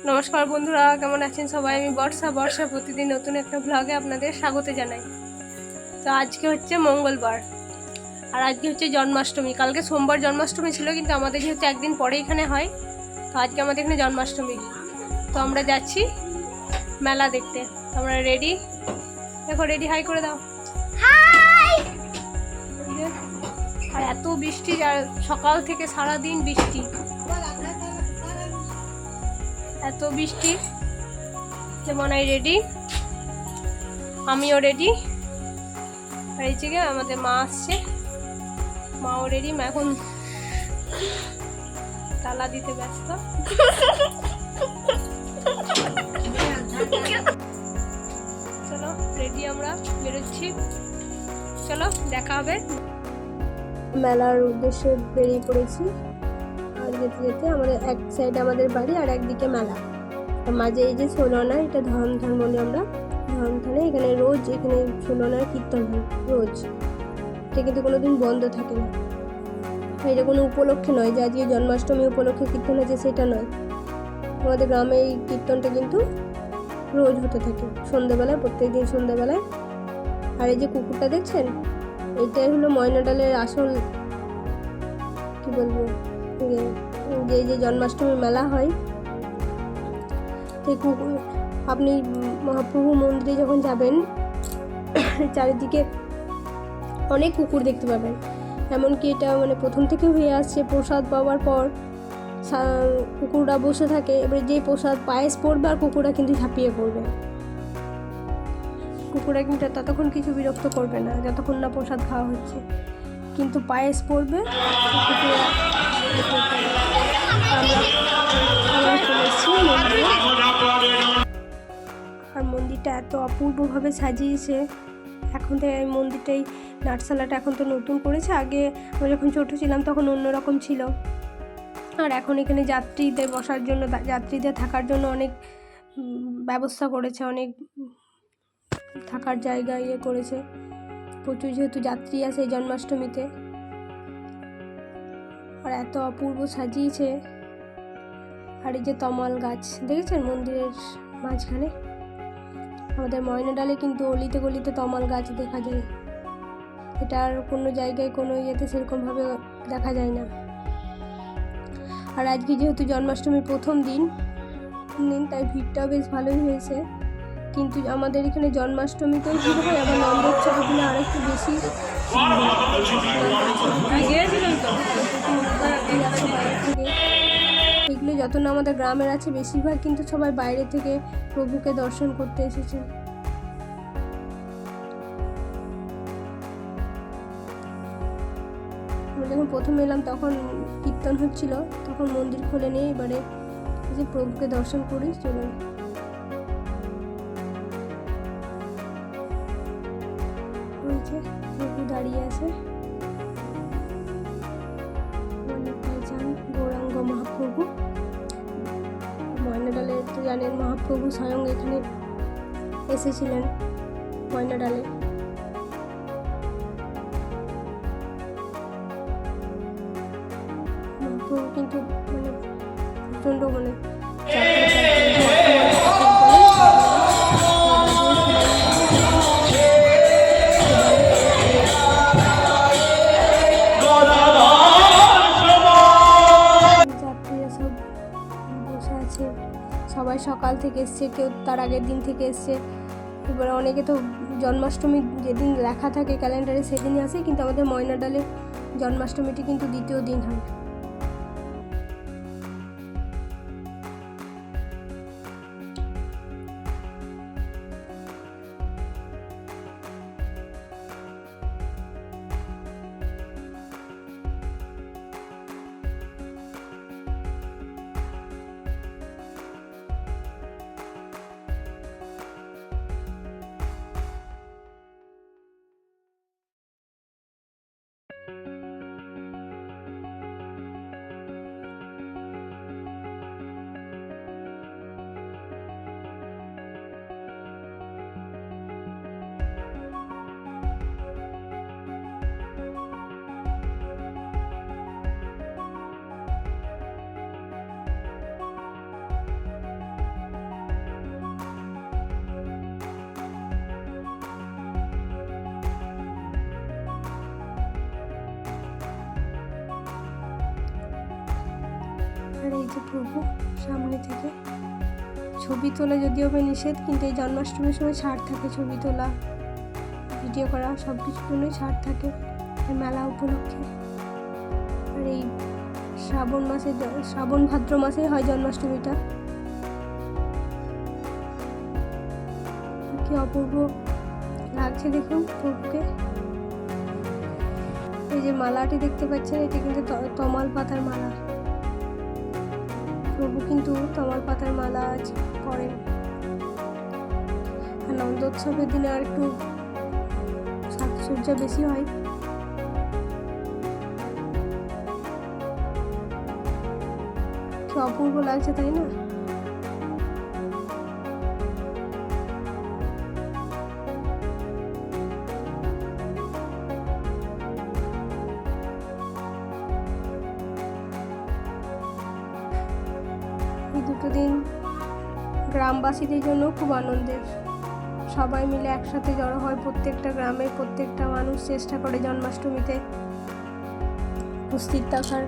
নমস্কার বন্ধুরা, কেমন আছেন সবাই? আমি বর্ষা প্রতিদিন নতুন একটা ব্লগে আপনাদের স্বাগত জানাই। তো আজকে হচ্ছে মঙ্গলবার আর আজকে হচ্ছে জন্মাষ্টমী। কালকে সোমবার জন্মাষ্টমী ছিল, কিন্তু আমাদের যেহেতু একদিন পরে এখানে হয়, তো আজকে আমাদের এখানে জন্মাষ্টমী। তো আমরা যাচ্ছি মেলা দেখতে। আমরা রেডি, দেখো রেডি হাই করে দাও। আর এত বৃষ্টি, আর সকাল থেকে সারাদিন বৃষ্টি, এত বৃষ্টি। যেমন রেডি, আমিও রেডি। আর এই যে আমাদের মা আসছে, মাও রেডি। মা এখন তালা দিতে ব্যস্ত। চলো রেডি, আমরা বেরোচ্ছি। চলো দেখা হবে। মেলার উদ্দেশ্যে বেরিয়ে পড়েছি। আর যেতে যেতে আমাদের এক সাইডে আমাদের বাড়ি আর একদিকে মেলা। মাঝে এই যে ষোলনা, এটা ধর্মধান বলি আমরা। ধর্মধানে এখানে রোজ এখানে ষোলনার কীর্তন হয় রোজ। এটা কিন্তু কোনোদিন বন্ধ থাকে না। এটা কোনো উপলক্ষে নয় যে আজকে জন্মাষ্টমী উপলক্ষে কীর্তন হয়েছে, সেটা নয়। আমাদের গ্রামে এই কীর্তনটা কিন্তু রোজ হতে থাকে সন্ধ্যেবেলায়, প্রত্যেকদিন সন্ধ্যেবেলায়। আর এই যে কুকুরটা দেখছেন, এটাই হলো ময়নাডালের আসল, কি বলবো, যে জন্মাষ্টমী মেলা হয়। সেই কুকুর, আপনি মহাপ্রভু মন্দিরে যখন যাবেন, চারিদিকে অনেক কুকুর দেখতে পাবেন। এমনকি এটা মানে প্রথম থেকে হয়ে আসছে, প্রসাদ পাওয়ার পর কুকুররা বসে থাকে। এবারে যে প্রসাদ পায়েস পড়বে আর কুকুররা কিন্তু ঝাঁপিয়ে পড়বে। কুকুররা কিন্তু ততক্ষণ কিছু বিরক্ত করবে না যতক্ষণ না প্রসাদ খাওয়া হচ্ছে, কিন্তু পায়েস পড়বে আর মন্দিরটা এত অপূর্বভাবে সাজিয়েছে। এখন থেকে এই মন্দিরটাই, নাটশালাটা এখন তো নতুন করেছে। আগে আমরা যখন ছোটো ছিলাম তখন অন্যরকম ছিল। আর এখন এখানে যাত্রীদের বসার জন্য, যাত্রীদের থাকার জন্য অনেক ব্যবস্থা করেছে, অনেক থাকার জায়গা করেছে। প্রচুর যেহেতু যাত্রী আসে এই জন্মাষ্টমীতে, আর এত অপূর্ব সাজিয়েছে। আর এই যে তমাল গাছ দেখেছেন মন্দিরের মাঝখানে। আমাদের ময়নাডালে কিন্তু অলিতে গলিতে তমাল গাছ দেখা যায়। এটা আর কোনো জায়গায় কোনো ইয়েতে সেরকমভাবে দেখা যায় না। আর আজকে যেহেতু জন্মাষ্টমীর প্রথম দিন, তাই ভিড়টাও বেশ ভালোই হয়েছে। কিন্তু আমাদের এখানে জন্মাষ্টমীতেও ভিড় হয়, আবার নন্দোৎসব এখানে আর একটু বেশি। এগুলো যত না আমাদের গ্রামের আছে, বেশিরভাগ কিন্তু সবাই বাইরে থেকে প্রভুকে দর্শন করতে এসেছে। আমরা যখন প্রথম এলাম তখন কীর্তন হচ্ছিল, তখন মন্দির খুলে নিয়ে এবারে যে প্রভুকে দর্শন করি। চলুন, প্রভু দাঁড়িয়ে আছে, গৌরাঙ্গ মহাপ্রভু। ময়নাডালে তো জানেন মহাপ্রভু স্বয়ং এখানে এসেছিলেন ময়নাডালে। মহাপ্রভু কিন্তু মানে প্রচণ্ড মানে সবাই সকাল থেকে এসছে, কেউ তার আগের দিন থেকে এসছে। এবার অনেকে তো জন্মাষ্টমী যেদিন লেখা থাকে ক্যালেন্ডারে সেদিনই আসে, কিন্তু আমাদের ময়নাডালে জন্মাষ্টমীটি কিন্তু দ্বিতীয় দিন হয়। আর এই যে প্রভু সামনে থেকে ছবি তোলা যদিও বা নিষেধ, কিন্তু এই জন্মাষ্টমীর সময় ছাড় থাকে, ছবি তোলা ভিডিও করা সব কিছুর জন্যই ছাড় থাকে মেলা উপলক্ষে। আর এই শ্রাবণ ভাদ্র মাসে হয় জন্মাষ্টমীটা। কি অপূর্ব লাগছে দেখুন প্রভুকে। এই যে মালাটি দেখতে পাচ্ছেন, এটি কিন্তু তমাল পাতার মালা। প্রভু কিন্তু তমাল পাতার মালা আজ পরেন। আর নন্দোৎসবের দিনে আর একটু সাজসজ্জা বেশি হয়। কি অপূর্ব লাগছে তাই না? এই দুটো দিন গ্রামবাসীদের জন্য খুব আনন্দের। সবাই মিলে একসাথে জড়ো হয়, প্রত্যেকটা গ্রামের প্রত্যেকটা মানুষ চেষ্টা করে জন্মাষ্টমীতে উপস্থিত থাকার।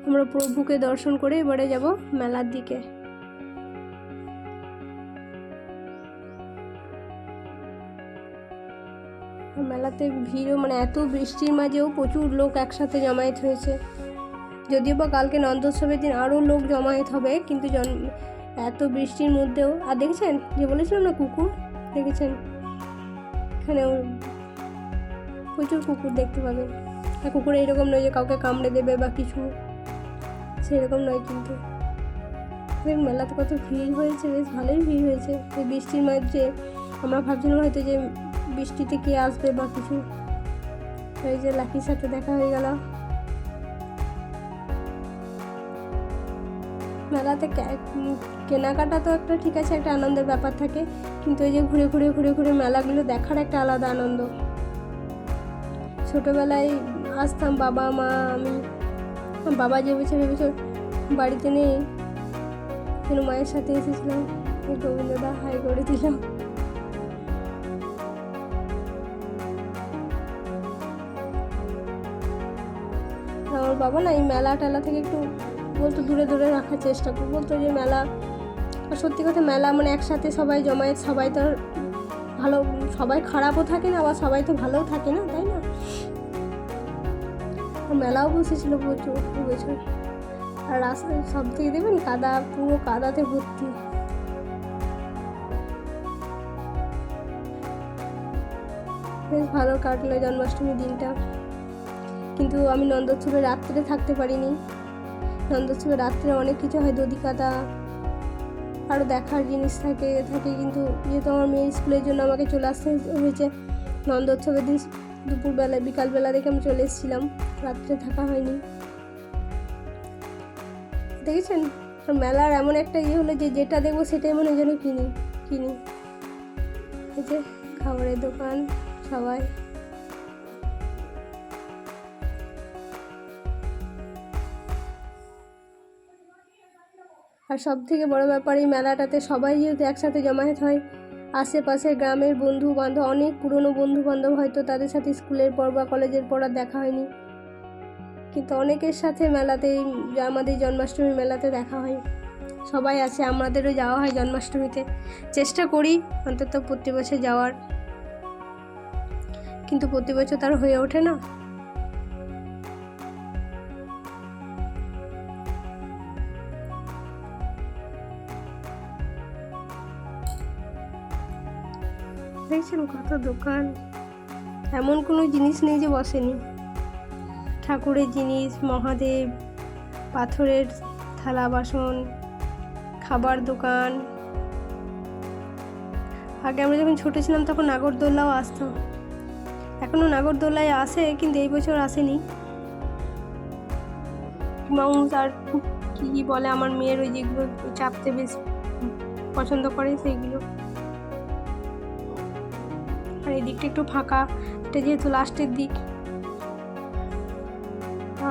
আমরা প্রভুকে দর্শন করে এবারে যাব মেলার দিকে। মেলাতে ভিড়ও মানে এত বৃষ্টির মাঝেও প্রচুর লোক একসাথে জমায়েত হয়েছে। যদিও বা কালকে নন্দোৎসবের দিন আরও লোক জমায়েত হবে, কিন্তু এত বৃষ্টির মধ্যেও। আর দেখেছেন যে বলেছিলাম না কুকুর, দেখেছেন এখানেও প্রচুর কুকুর দেখতে পাবেন। আর কুকুর এইরকম নয় যে কাউকে কামড়ে দেবে বা কিছু, সেরকম নয়। কিন্তু মেলাতে কত ভিড় হয়েছে, বেশ ভালোই ভিড় হয়েছে। এই বৃষ্টির মাঝে আমরা ভাবছিলাম হয়তো যে বৃষ্টিতে কে আসবে বা কিছু। এই যে লাকির সাথে দেখা হয়ে গেল। মেলাতে কেনাকাটা তো একটা ঠিক আছে, একটা আনন্দের ব্যাপার থাকে, কিন্তু এই যে ঘুরে ঘুরে ঘুরে ঘুরে মেলাগুলো দেখার একটা আলাদা আনন্দ। ছোটোবেলায় আসতাম বাবা মা আমি, বাবা যে বছর বাড়িতে নেই, কিন্তু মায়ের সাথে এসেছিলাম, গোবিন্দদা হাই করে দিলাম। আমার বাবা না এই মেলা টেলা থেকে একটু বলতো দূরে দূরে রাখার চেষ্টা করতো, বলতো যে মেলা, আর সত্যি কথা মেলা মানে একসাথে সবাই জমায়েত, সবাই তো ভালো, সবাই খারাপও থাকে না, আবার সবাই তো ভালোও থাকে না, তাই না? মেলাও বসেছিল প্রচুর বছর। আর রাস্তায় সব থেকে দেবেন কাদা, পুরো কাদাতে ভর্তি। বেশ ভালো কাটলো জন্মাষ্টমীর দিনটা। কিন্তু আমি নন্দোৎসবে রাত্রে থাকতে পারিনি। নন্দোৎসবে রাত্রে অনেক কিছু হয়, দধি কাদা আরও দেখার জিনিস থাকে, কিন্তু যেহেতু আমার মেয়ের স্কুলের জন্য আমাকে চলে আসতে হয়েছে, নন্দোৎসবের দিন দুপুরবেলায় বিকালবেলা দেখে আমি চলে এসেছিলাম, রাত্রে থাকা হয়নি। দেখেছেন মেলার এমন একটা হলো যে যেটা দেখবো সেটাই মনে যেন কিনি। এই যে খাবারের দোকান সবাই। আর সব থেকে বড়ো ব্যাপার এই মেলাটাতে সবাই যেহেতু একসাথে জমায়েত হয়, আশেপাশের গ্রামের বন্ধু বান্ধব, অনেক পুরনো বন্ধু বান্ধব হয়তো তাদের সাথে স্কুলের পর বা কলেজের পর আর দেখা হয়নি, কিন্তু অনেকের সাথে মেলাতেই, আমাদের জন্মাষ্টমী মেলাতে দেখা হয়। সবাই আসে, আমাদেরও যাওয়া হয় জন্মাষ্টমীতে, চেষ্টা করি অন্তত প্রতি বছর যাওয়ার, কিন্তু প্রতি বছর তার হয়ে ওঠে না। দেখছেন কত দোকান, এমন কোনো জিনিস নেই যে বসেনি। ঠাকুরের জিনিস, মহাদেব, পাথরের থালা বাসন, খাবার দোকান। আগে আমরা যখন ছোটো ছিলাম তখন নাগরদোল্লাও আসতো, এখনও নাগরদোল্লায় আসে, কিন্তু এই বছর আসেনি। মাউস আর কী কী বলে আমার মেয়ের ওই যেগুলো চাপতে বেশ পছন্দ করে সেইগুলো। আর এই দিকটা একটু ফাঁকা, এটা যেহেতু লাস্টের দিক।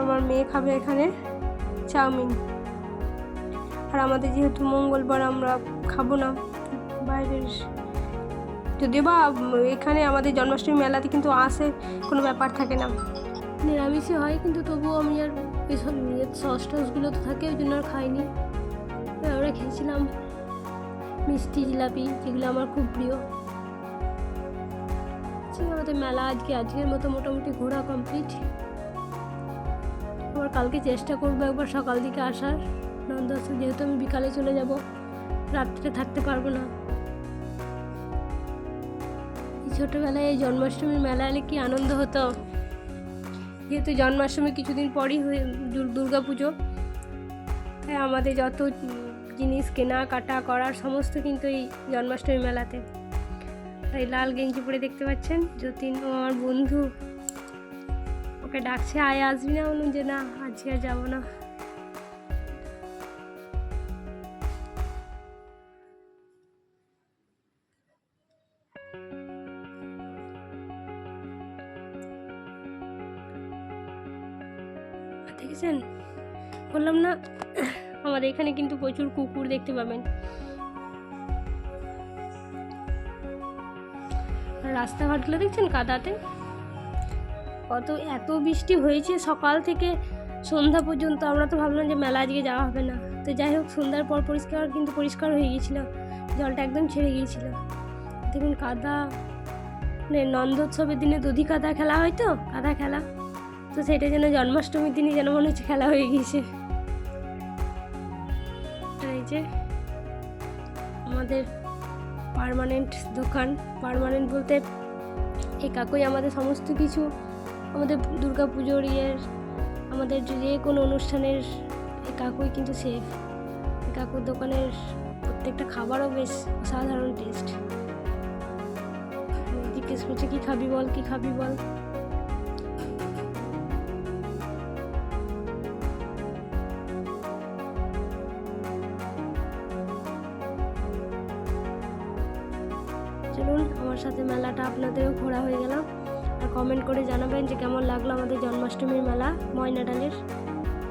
আমার মেয়ে খাবে এখানে চাউমিন। আর আমাদের যেহেতু মঙ্গলবার আমরা খাবো না বাইরের, যদিও বা এখানে আমাদের জন্মাষ্টমী মেলাতে কিন্তু আসে কোনো ব্যাপার থাকে না, নিরামিষই হয়, কিন্তু তবুও আমি আর এসব সস টসগুলো তো থাকে ওই জন্য আর খাইনি। আমরা খেয়েছিলাম মিষ্টি জিলাপি, যেগুলো আমার খুব প্রিয়। আমাদের মেলা আজকের মতো মোটামুটি ঘোরা কমপ্লিট। আবার কালকে চেষ্টা করবো একবার সকাল দিকে আসার নন্দন, যেহেতু আমি বিকালে চলে যাব, রাত্রে থাকতে পারবো না। ছোটোবেলায় এই জন্মাষ্টমীর মেলা এলে কি আনন্দ হতো, যেহেতু জন্মাষ্টমী কিছুদিন পরই দুর্গা পুজো, তাই আমাদের যত জিনিস কেনাকাটা করার সমস্ত কিন্তু এই জন্মাষ্টমী মেলাতে। তাই লাল গেঞ্জি পরে দেখতে পাচ্ছেন যতীন, ও আমার বন্ধু, ওকে ডাকছে আয় আসবি না, বলুন যে না আজকে আর যাবো না। দেখেছেন, বললাম না আমাদের এখানে কিন্তু প্রচুর কুকুর দেখতে পাবেন। রাস্তাঘাটগুলো দেখছেন কাদাতে, এত বৃষ্টি হয়েছে সকাল থেকে সন্ধ্যা পর্যন্ত। আমরা তো ভাবলাম যে মেলা আজকে যাওয়া হবে না, তো যাই হোক সন্ধ্যার পর পরিষ্কার হয়ে গিয়েছিল, জলটা একদম ছেড়ে গিয়েছিল। দেখুন কাদা, মানে নন্দোৎসবের দিনে দধি কাদা খেলা হয় তো, কাদা খেলা, তো সেটা যেন জন্মাষ্টমীর দিনই যেন মনে হচ্ছে খেলা হয়ে গিয়েছে। এই যে আমাদের পার্মানেন্ট দোকান, পার্মানেন্ট বলতে এই কাকুই আমাদের সমস্ত কিছু, আমাদের দুর্গা পুজোর আমাদের যে কোনো অনুষ্ঠানের এই কাকুই কিন্তু সেফ। এই কাকুর দোকানের প্রত্যেকটা খাবারও বেশ অসাধারণ টেস্ট। জিজ্ঞেস করছে কী খাবি বল, কী খাবি বল। চলুন আমার সাথে মেলাটা আপনাদেরও ঘোরা হয়ে গেল। আর কমেন্ট করে জানাবেন যে কেমন লাগলো আমাদের জন্মাষ্টমীর মেলা ময়নাডালের।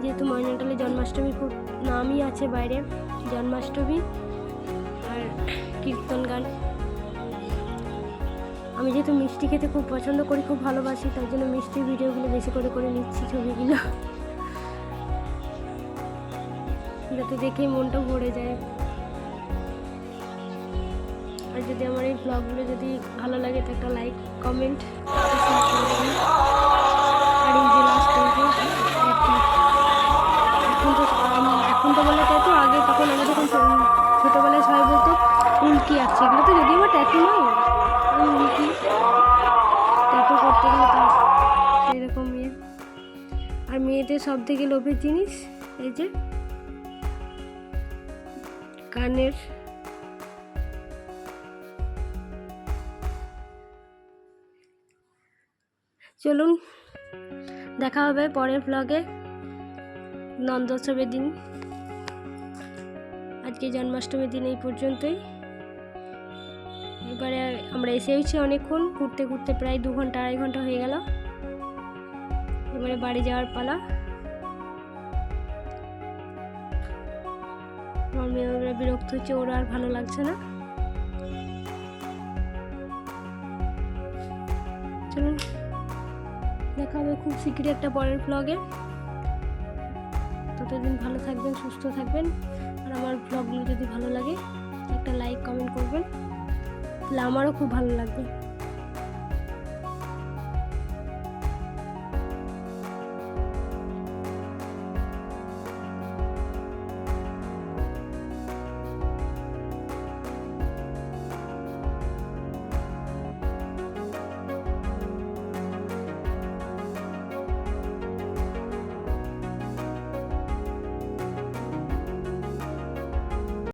যেহেতু ময়নাডালে জন্মাষ্টমী খুব নামই আছে বাইরে, জন্মাষ্টমী আর কীর্তন গান। আমি যেহেতু মিষ্টি খেতে খুব পছন্দ করি, খুব ভালোবাসি, তার জন্য মিষ্টির ভিডিওগুলো বেশি করে নিচ্ছি, ছবিগুলো যাতে দেখেই মনটা ভরে যায়। আর যদি আমার এই ব্লগগুলো যদি ভালো লাগে তো একটা লাইক, কমেন্ট, আর এই যে লাস্ট এখন তো বলে ট্যাটু, আগে তখন আমি যখন ছোটোবেলায় সবাই বলতো উল্কি আছে, এগুলো তো যদিও বা ট্যাটু নয়, উল্কি ট্যাটু করতে গেলে তা সেরকম ইয়ে। আর মেয়েদের সব থেকে লোভের জিনিস এই যে কানের। চলুন দেখা হবে পরের ব্লগে নন্দোৎসবের দিন। আজকে জন্মাষ্টমীর দিন এই পর্যন্তই। এবারে আমরা এসেওছি অনেকক্ষণ ঘুরতে ঘুরতে, প্রায় 2 ঘন্টা 2.5 ঘন্টা হয়ে গেল। এবারে বাড়ি যাওয়ার পালা। আমার মেয়েরা বিরক্ত হচ্ছে, ওরা আর ভালো লাগছে না। চলুন দেখা হবে খুব শীঘ্রই একটা পরের ব্লগে। ততদিন ভালো থাকবেন, সুস্থ থাকবেন। আর আমার ব্লগগুলো যদি ভালো লাগে একটা লাইক, কমেন্ট করবেন, তাহলে আমারও খুব ভালো লাগবে।